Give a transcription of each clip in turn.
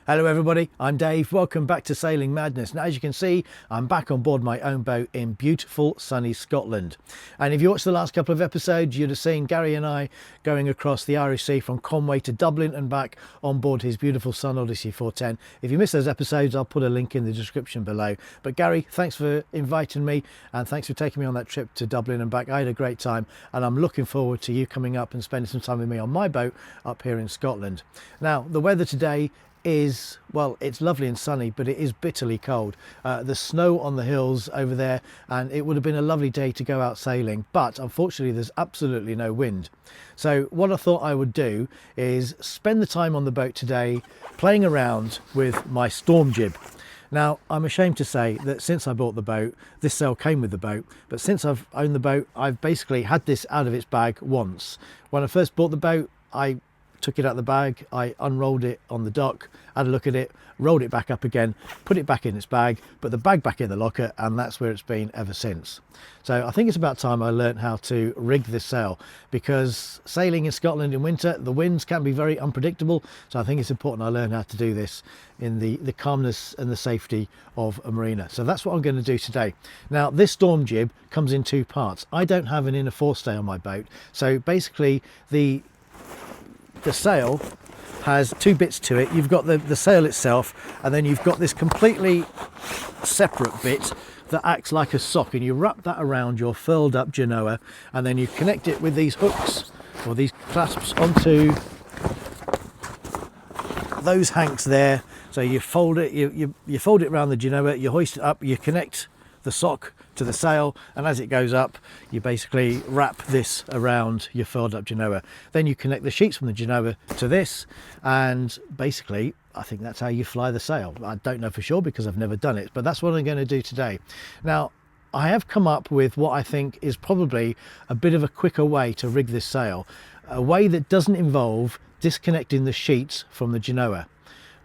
Hello everybody, I'm Dave. Welcome back to Sailing Madness. Now as you can see, I'm back on board my own boat in beautiful sunny Scotland. And if you watched the last couple of episodes, you'd have seen Gary and I going across the Irish Sea from Conway to Dublin and back on board his beautiful Sun Odyssey 410. If you missed those episodes, I'll put a link in the description below. But Gary, thanks for inviting me and thanks for taking me on that trip to Dublin and back. I had a great time and I'm looking forward to you coming up and spending some time with me on my boat up here in Scotland. Now, the weather today is, well, it's lovely and sunny, but it is bitterly cold. The snow on the hills over there, and it would have been a lovely day to go out sailing, but unfortunately there's absolutely no wind. So what I thought I would do is spend the time on the boat today playing around with my storm jib. Now, I'm ashamed to say that since I bought the boat, this sail came with the boat, but since I've owned the boat, I've basically had this out of its bag once. When I first bought the boat, I took it out of the bag, I unrolled it on the dock, had a look at it, rolled it back up again, put it back in its bag, put the bag back in the locker, and that's where it's been ever since. So I think it's about time I learned how to rig this sail, because sailing in Scotland in winter, the winds can be very unpredictable, so I think it's important I learn how to do this in the calmness and the safety of a marina. So that's what I'm going to do today. Now, this storm jib comes in two parts. I don't have an inner forestay on my boat, so basically the sail has two bits to it. You've got the sail itself, and then you've got this completely separate bit that acts like a sock, and you wrap that around your furled up genoa, and then you connect it with these hooks or these clasps onto those hanks there. So you fold it, you fold it around the genoa, you hoist it up, you connect the sock to the sail, and as it goes up you basically wrap this around your furled up genoa. Then you connect the sheets from the genoa to this, and basically I think that's how you fly the sail. I don't know for sure because I've never done it, but that's what I'm going to do today. Now, I have come up with what I think is probably a bit of a quicker way to rig this sail, a way that doesn't involve disconnecting the sheets from the genoa.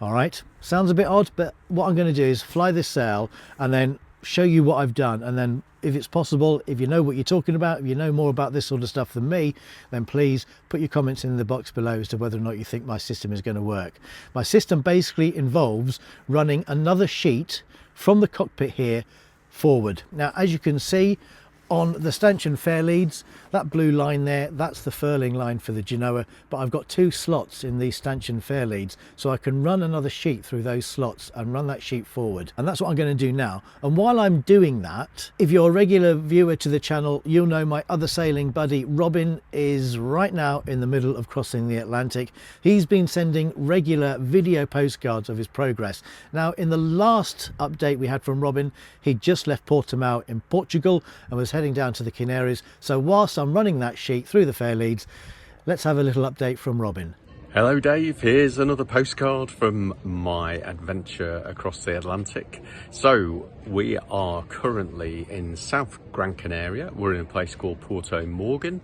All right, sounds a bit odd, but what I'm going to do is fly this sail and then show you what I've done, and then if it's possible, if you know what you're talking about, if you know more about this sort of stuff than me, then please put your comments in the box below as to whether or not you think my system is going to work. My system basically involves running another sheet from the cockpit here forward. Now, as you can see on the stanchion fair leads, that blue line there, that's the furling line for the genoa, but I've got two slots in these stanchion fair leads, so I can run another sheet through those slots and run that sheet forward, and that's what I'm going to do now. And while I'm doing that, if you're a regular viewer to the channel, you'll know my other sailing buddy Robin is right now in the middle of crossing the Atlantic. He's been sending regular video postcards of his progress. Now, in the last update we had from Robin, he'd just left Portimao in Portugal and was heading down to the Canaries. So whilst I'm running that sheet through the fair leads, let's have a little update from Robin. Hello Dave, here's another postcard from my adventure across the Atlantic. So we are currently in South Gran Canaria. We're in a place called Porto Morgan,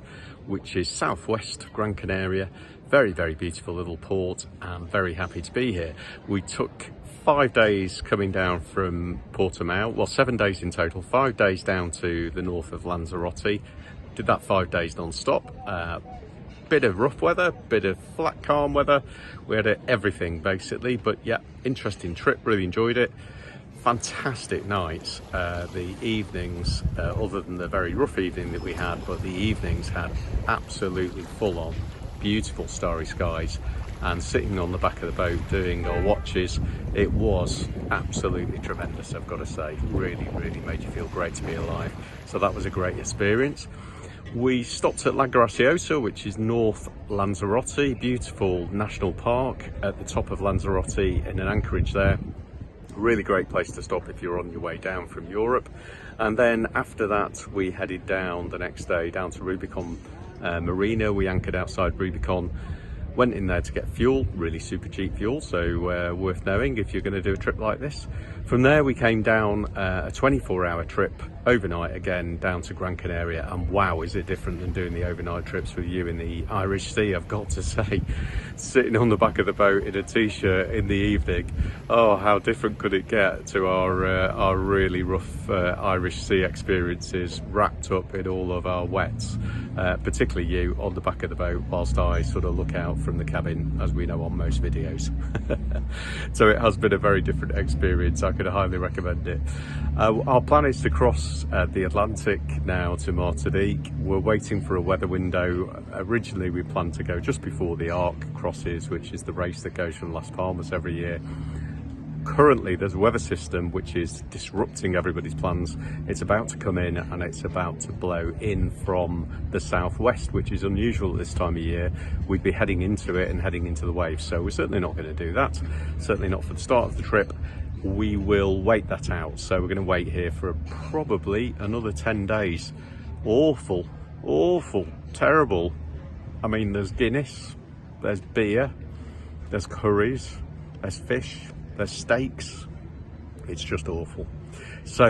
which is southwest Gran Canaria. Very, very beautiful little port. I'm very happy to be here. We took 5 days coming down from Portimao, well 7 days in total, 5 days down to the north of Lanzarote. Did that 5 days non-stop. Bit of rough weather, bit of flat calm weather. We had everything basically, but yeah, interesting trip, really enjoyed it. Fantastic nights. The evenings, other than the very rough evening that we had, but the evenings had absolutely full on beautiful starry skies, and sitting on the back of the boat doing our watches, it was absolutely tremendous, I've got to say. Really, really made you feel great to be alive. So that was a great experience. We stopped at La Graciosa, which is North Lanzarote, beautiful national park at the top of Lanzarote in an anchorage there. Really great place to stop if you're on your way down from Europe. And then after that, we headed down the next day down to Rubicon Marina. We anchored outside Rubicon, went in there to get fuel, really super cheap fuel, so worth knowing if you're going to do a trip like this. From there we came down a 24-hour trip overnight again down to Gran Canaria, and wow, is it different than doing the overnight trips with you in the Irish Sea, I've got to say. Sitting on the back of the boat in a t-shirt in the evening, oh, how different could it get to our really rough Irish Sea experiences, wrapped up in all of our wets, particularly you on the back of the boat whilst I sort of look out from the cabin, as we know on most videos. So it has been a very different experience. I could highly recommend it. Our plan is to cross the Atlantic now to Martinique. We're waiting for a weather window. Originally we planned to go just before the Arc crosses, which is the race that goes from Las Palmas every year. Currently there's a weather system which is disrupting everybody's plans. It's about to come in and it's about to blow in from the southwest, which is unusual at this time of year. We'd be heading into it and heading into the waves, so we're certainly not going to do that, certainly not for the start of the trip. We will wait that out, so we're going to wait here for probably another 10 days. Awful, terrible. I mean, there's Guinness, there's beer, there's curries, there's fish, there's steaks. It's just awful. So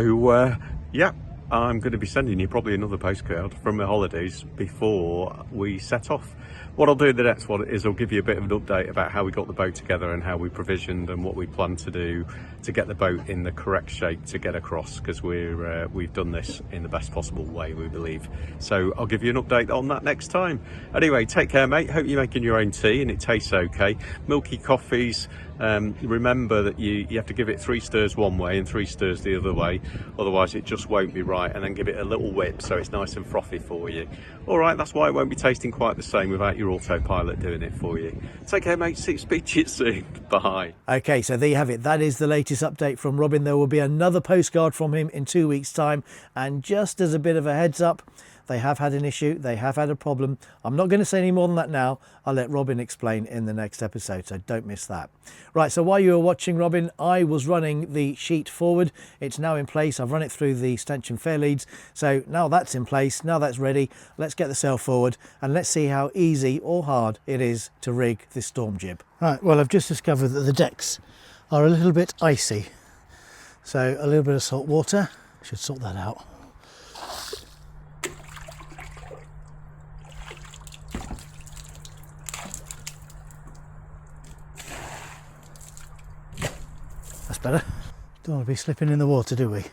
yeah, I'm going to be sending you probably another postcard from my holidays before we set off. What I'll do in the next one is I'll give you a bit of an update about how we got the boat together and how we provisioned and what we plan to do to get the boat in the correct shape to get across, because we've done this in the best possible way, we believe. So I'll give you an update on that next time. Anyway, take care, mate. Hope you're making your own tea and it tastes okay. Milky coffees. Remember that you have to give it 3 stirs one way and 3 stirs the other way, otherwise it just won't be right, and then give it a little whip so it's nice and frothy for you. Alright, that's why it won't be tasting quite the same without your autopilot doing it for you. Take care, mate. Speak to you soon. Bye. Okay, so there you have it. That is the latest update from Robin. There will be another postcard from him in 2 weeks' time, and just as a bit of a heads up, they have had an issue, they have had a problem. I'm not going to say any more than that now. I'll let Robin explain in the next episode, so don't miss that. Right, so while you were watching Robin, I was running the sheet forward. It's now in place. I've run it through the stanchion fair leads. So now that's in place, now that's ready, let's get the sail forward and let's see how easy or hard it is to rig this storm jib. Right, well, I've just discovered that the decks are a little bit icy. So a little bit of salt water should sort that out. That's better. Don't want to be slipping in the water, do we?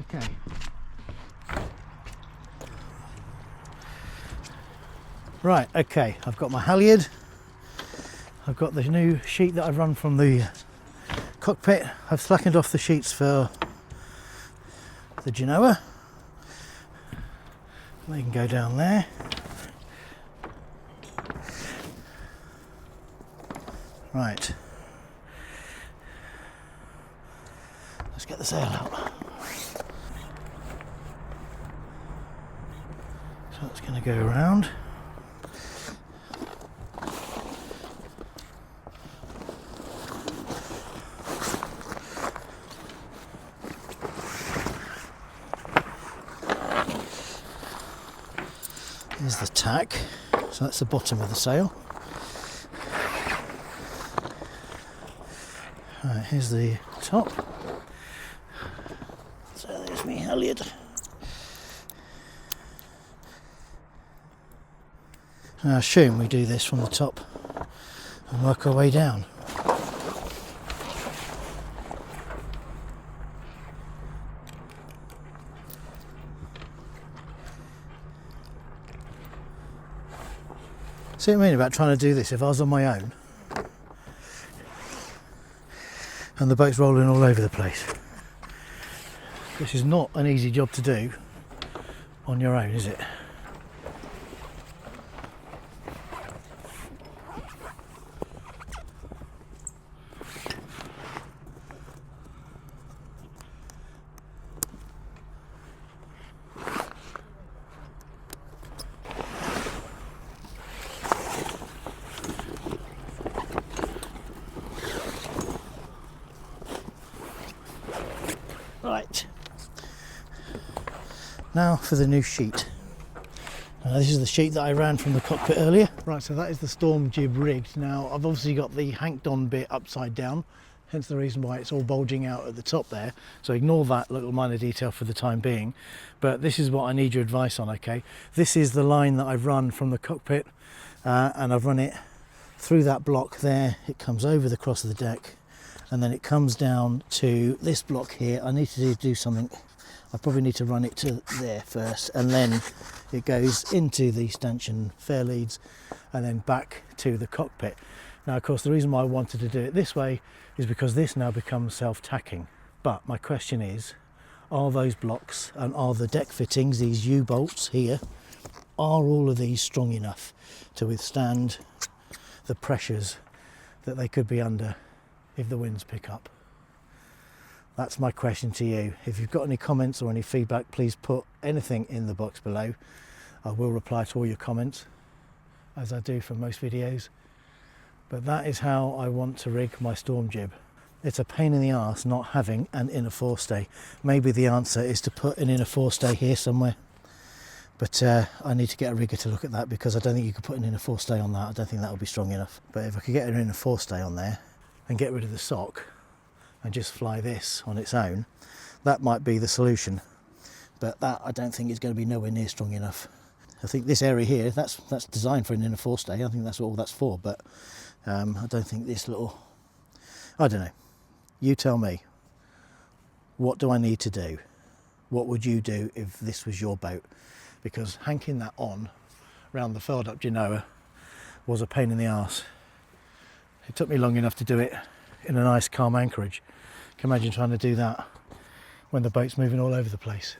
Okay. Right, okay, I've got my halyard. I've got the new sheet that I've run from the cockpit. I've slackened off the sheets for the Genoa. They can go down there. Right. Let's get the sail out. So it's going to go around. Here's the tack. So that's the bottom of the sail. Right, here's the top. So there's me halyard. I assume we do this from the top and work our way down. See what I mean about trying to do this if I was on my own and the boat's rolling all over the place. This is not an easy job to do on your own, is it? Right, now for the new sheet. This is the sheet that I ran from the cockpit earlier. Right, so that is the storm jib rigged. Now I've obviously got the hanked on bit upside down, hence the reason why it's all bulging out at the top there. So ignore that little minor detail for the time being. But this is what I need your advice on, okay? This is the line that I've run from the cockpit and I've run it through that block there. It comes over the cross of the deck and then it comes down to this block here. I need to do something I probably need to run it to there first, and then it goes into the stanchion fair leads and then back to the cockpit. Now, of course, the reason why I wanted to do it this way is because this now becomes self-tacking. But my question is, are those blocks and are the deck fittings, these U-bolts here, are all of these strong enough to withstand the pressures that they could be under if the winds pick up? That's my question to you. If you've got any comments or any feedback, please put anything in the box below. I will reply to all your comments, as I do for most videos. But that is how I want to rig my storm jib. It's a pain in the arse not having an inner forestay. Maybe the answer is to put an inner forestay here somewhere. But I need to get a rigger to look at that, because I don't think you could put an inner forestay on that. I don't think that would be strong enough. But if I could get an inner forestay on there and get rid of the sock and just fly this on its own, that might be the solution. But that, I don't think, is going to be nowhere near strong enough. I think this area here, that's designed for an inner forestay. I think that's all that's for. But I don't think this little, I don't know. You tell me. What do I need to do? What would you do if this was your boat? Because hanking that on round the furled up Genoa was a pain in the arse. It took me long enough to do it in a nice calm anchorage. Can you imagine trying to do that when the boat's moving all over the place?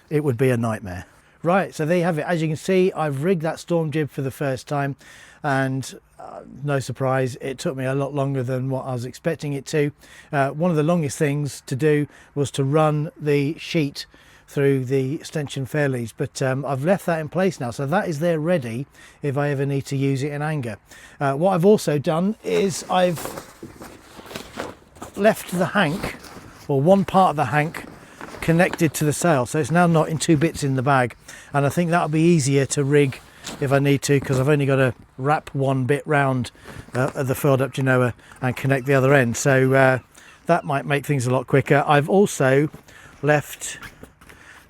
It would be a nightmare. Right, so there you have it. As you can see, I've rigged that storm jib for the first time, and no surprise, it took me a lot longer than what I was expecting it to. One of the longest things to do was to run the sheet through the stanchion fair leads, but I've left that in place now, so that is there ready if I ever need to use it in anger. What I've also done is I've left the hank, or one part of the hank, connected to the sail, so it's now not in two bits in the bag, and I think that'll be easier to rig if I need to, because I've only got to wrap one bit round the furled up Genoa and connect the other end, so that might make things a lot quicker. I've also left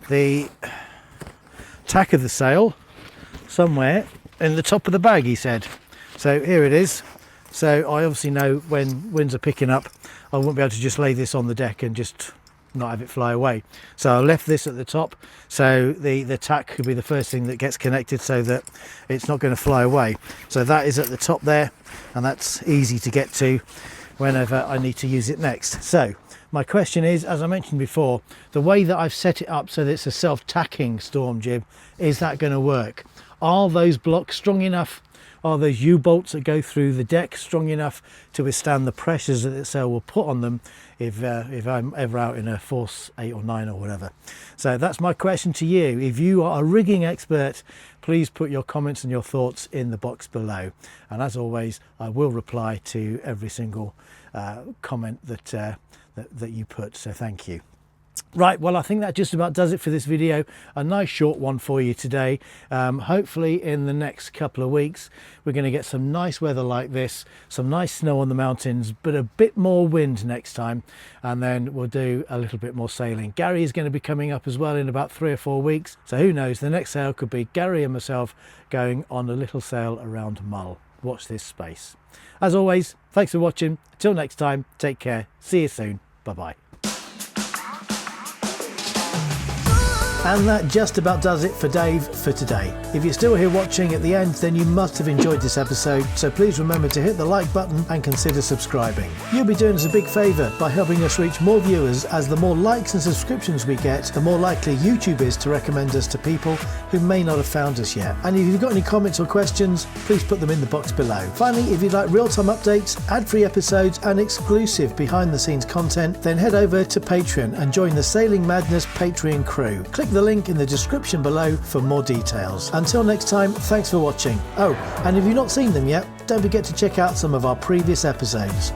the tack of the sail somewhere in the top of the bag, he said. So here it is. So I obviously know when winds are picking up, I won't be able to just lay this on the deck and just not have it fly away. So I left this at the top, so the tack could be the first thing that gets connected so that it's not going to fly away. So that is at the top there, and that's easy to get to whenever I need to use it next. So my question is, as I mentioned before, the way that I've set it up so that it's a self-tacking storm jib, is that going to work? Are those blocks strong enough? Are those U-bolts that go through the deck strong enough to withstand the pressures that the sail will put on them if I'm ever out in a force 8 or 9 or whatever? So that's my question to you. If you are a rigging expert, please put your comments and your thoughts in the box below. And as always, I will reply to every single comment that you put, so thank you. Right, well, I think that just about does it for this video. A nice short one for you today. Hopefully in the next couple of weeks we're going to get some nice weather like this, some nice snow on the mountains, but a bit more wind next time, and then we'll do a little bit more sailing. Gary is going to be coming up as well in about 3 or 4 weeks, so who knows, the next sail could be Gary and myself going on a little sail around Mull. Watch this space. As always, thanks for watching. Until next time, take care. See you soon. Bye bye. And that just about does it for Dave for today. If you're still here watching at the end, then you must have enjoyed this episode, so please remember to hit the like button and consider subscribing. You'll be doing us a big favour by helping us reach more viewers, as the more likes and subscriptions we get, the more likely YouTube is to recommend us to people who may not have found us yet. And if you've got any comments or questions, please put them in the box below. Finally, if you'd like real-time updates, ad-free episodes and exclusive behind-the-scenes content, then head over to Patreon and join the Sailing Madness Patreon crew. Click the link in the description below for more details. Until next time, thanks for watching. Oh, and if you've not seen them yet, don't forget to check out some of our previous episodes.